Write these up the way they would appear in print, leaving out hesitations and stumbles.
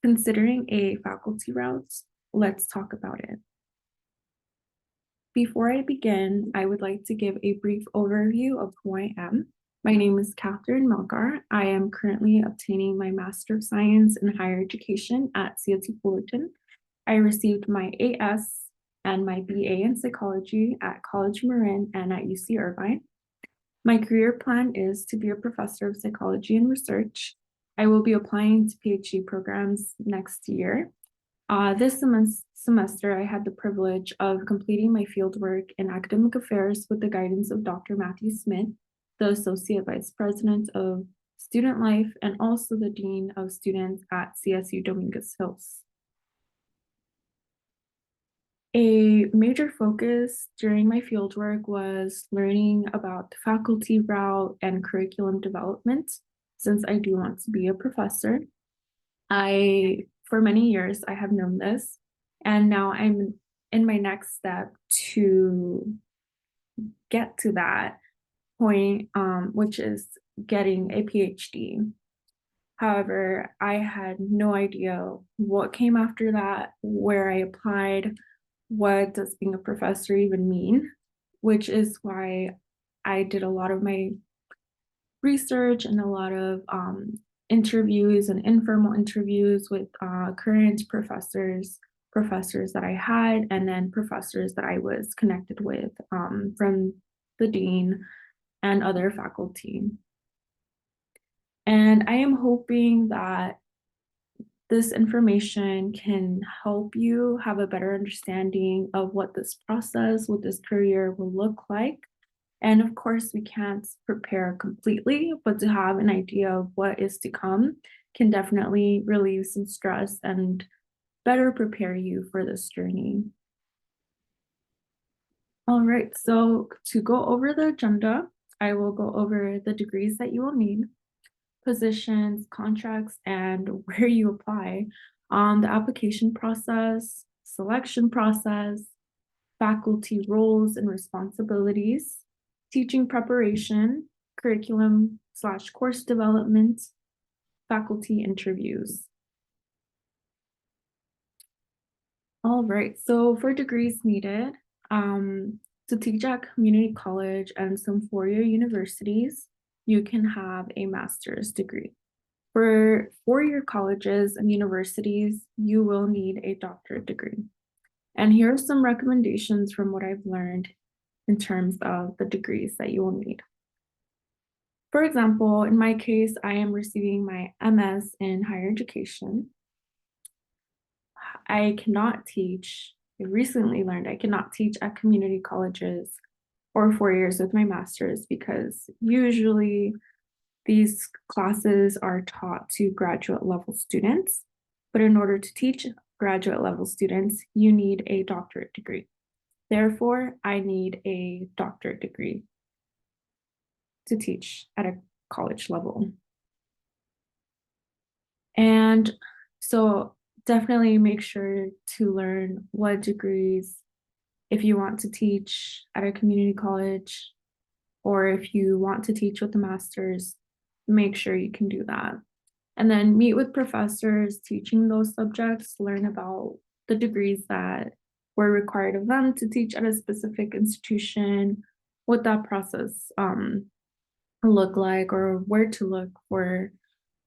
Considering a faculty route, let's talk about it. Before I begin, I would like to give a brief overview of who I am. My name is Catherine Melgar. I am currently obtaining my Master of Science in Higher Education at CSU Fullerton. I received my AS and my BA in Psychology at College Marin and at UC Irvine. My career plan is to be a professor of psychology and research. I will be applying to PhD programs next year. This semester, I had the privilege of completing my fieldwork in academic affairs with the guidance of Dr. Matthew Smith, the Associate Vice President of Student Life and also the Dean of Students at CSU Dominguez Hills. A major focus during my fieldwork was learning about the faculty route and curriculum development, since I do want to be a professor. For many years, I have known this, and now I'm in my next step to get to that point, which is getting a PhD. However, I had no idea what came after that, where I applied, what does being a professor even mean, which is why I did a lot of my research and a lot of interviews and informal interviews with current professors that I had, and then professors that I was connected with from the dean and other faculty. And I am hoping that this information can help you have a better understanding of what this process, what this career will look like. And of course, we can't prepare completely, but to have an idea of what is to come can definitely relieve some stress and better prepare you for this journey. All right, so to go over the agenda, I will go over the degrees that you will need, positions, contracts, and where you apply, the application process, selection process, faculty roles and responsibilities, teaching preparation, curriculum/course development, faculty interviews. All right, so for degrees needed, to teach at community college and some four-year universities, you can have a master's degree. For four-year colleges and universities, you will need a doctorate degree. And here are some recommendations from what I've learned in terms of the degrees that you will need. For example, in my case, I am receiving my MS in higher education. I recently learned I cannot teach at community colleges or 4 years with my master's because usually these classes are taught to graduate level students. But in order to teach graduate level students, you need a doctorate degree. Therefore, I need a doctorate degree to teach at a college level. And so definitely make sure to learn what degrees, if you want to teach at a community college, or if you want to teach with a master's, make sure you can do that. And then meet with professors teaching those subjects, learn about the degrees that were required of them to teach at a specific institution, what that process look like, or where to look for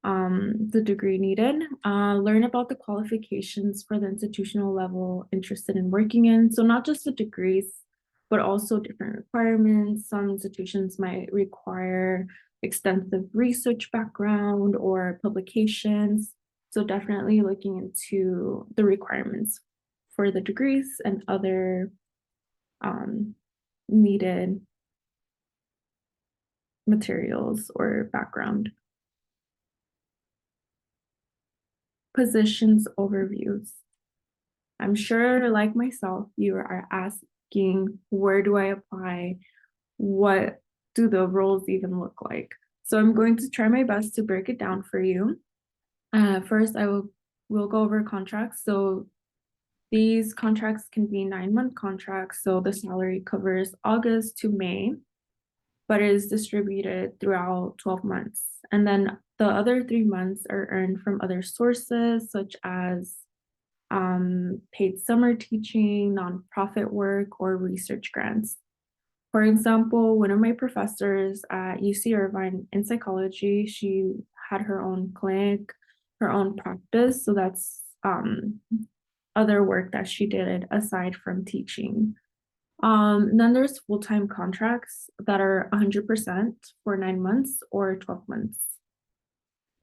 the degree needed. Learn about the qualifications for the institutional level interested in working in. So not just the degrees, but also different requirements. Some institutions might require extensive research background or publications. So definitely looking into the requirements for the degrees and other needed materials or background. Positions overviews. I'm sure, like myself, you are asking, where do I apply? What do the roles even look like? So I'm going to try my best to break it down for you. First, we'll go over contracts. So these contracts can be 9-month contracts. So the salary covers August to May, but is distributed throughout 12 months. And then The other 3 months are earned from other sources, such as paid summer teaching, nonprofit work, or research grants. For example, one of my professors at UC Irvine in psychology, she had her own clinic, her own practice. So that's other work that she did aside from teaching. Then there's full-time contracts that are 100% for 9 months or 12 months.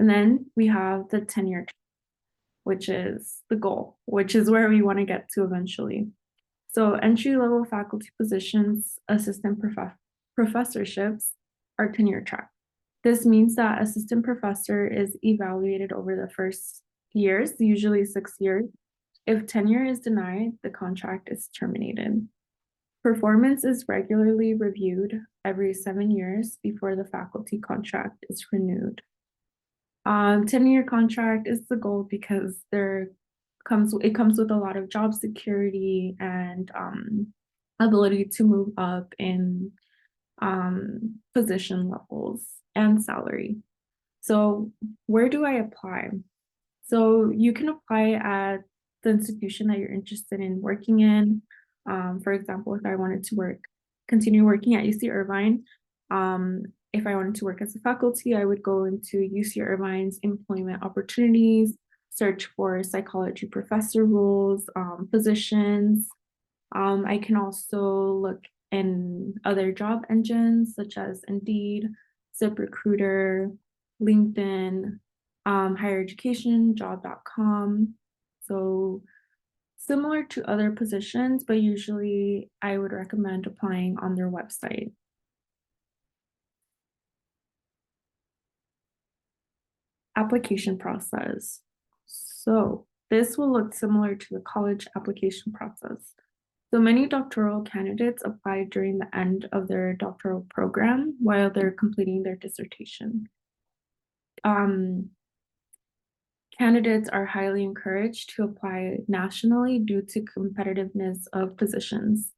And then we have the tenure, which is the goal, which is where we want to get to eventually. So entry-level faculty positions, professorships are tenure track. This means that assistant professor is evaluated over the first years, usually 6 years. If tenure is denied, the contract is terminated. Performance is regularly reviewed every 7 years before the faculty contract is renewed. 10-year contract is the goal because it comes with a lot of job security and ability to move up in position levels and salary. So where do I apply? So you can apply at the institution that you're interested in working in. For example, if I wanted to continue working at UC Irvine, if I wanted to work as a faculty, I would go into UC Irvine's employment opportunities, search for psychology professor roles, positions. I can also look in other job engines such as Indeed, ZipRecruiter, LinkedIn, higher education, job.com. So similar to other positions, but usually I would recommend applying on their website. Application process. So this will look similar to the college application process. So many doctoral candidates apply during the end of their doctoral program while they're completing their dissertation. Candidates are highly encouraged to apply nationally due to competitiveness of positions.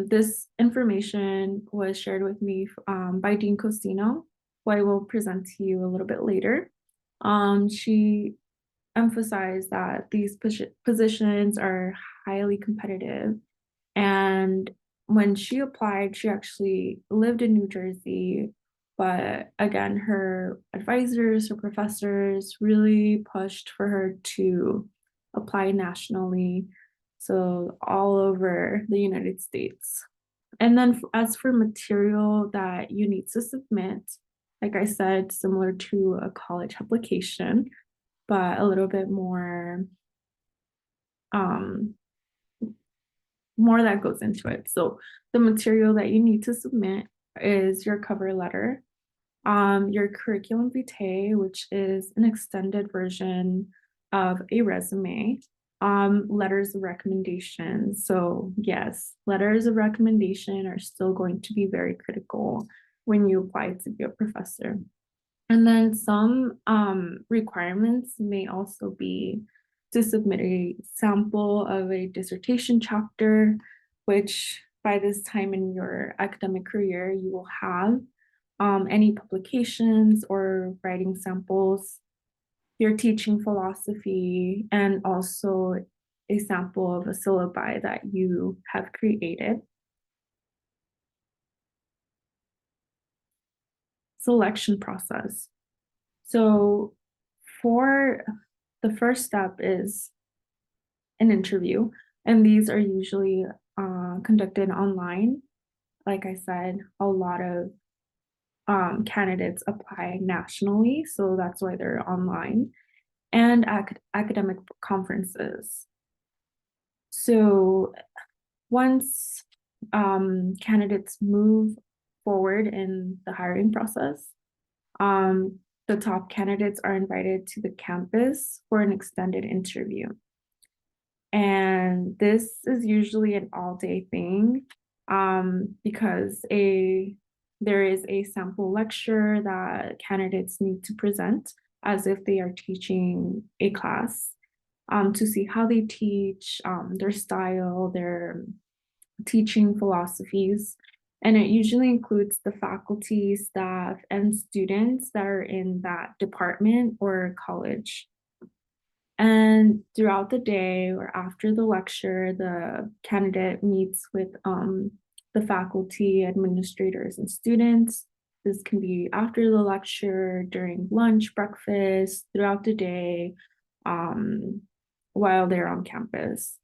This information was shared with me by Dean Costino, who I will present to you a little bit later. She emphasized that these positions are highly competitive. And when she applied, she actually lived in New Jersey. But again, her advisors, her professors really pushed for her to apply nationally. So all over the United States. And then as for material that you need to submit, like I said, similar to a college application, but a little bit um, more that goes into it. So the material that you need to submit is your cover letter, your curriculum vitae, which is an extended version of a resume, letters of recommendation. So yes, letters of recommendation are still going to be very critical when you apply to be a professor. And then some requirements may also be to submit a sample of a dissertation chapter, which by this time in your academic career, you will have any publications or writing samples, your teaching philosophy, and also a sample of a syllabi that you have created. Selection process. So for the first step is an interview, and these are usually conducted online. Like I said, a lot of candidates apply nationally, so that's why they're online, and academic conferences. So once candidates move forward in the hiring process, the top candidates are invited to the campus for an extended interview. And this is usually an all-day thing because there is a sample lecture that candidates need to present as if they are teaching a class to see how they teach, their style, their teaching philosophies. And it usually includes the faculty, staff, and students that are in that department or college. And throughout the day or after the lecture, the candidate meets with the faculty, administrators, and students. This can be after the lecture, during lunch, breakfast, throughout the day, um, while they're on campus.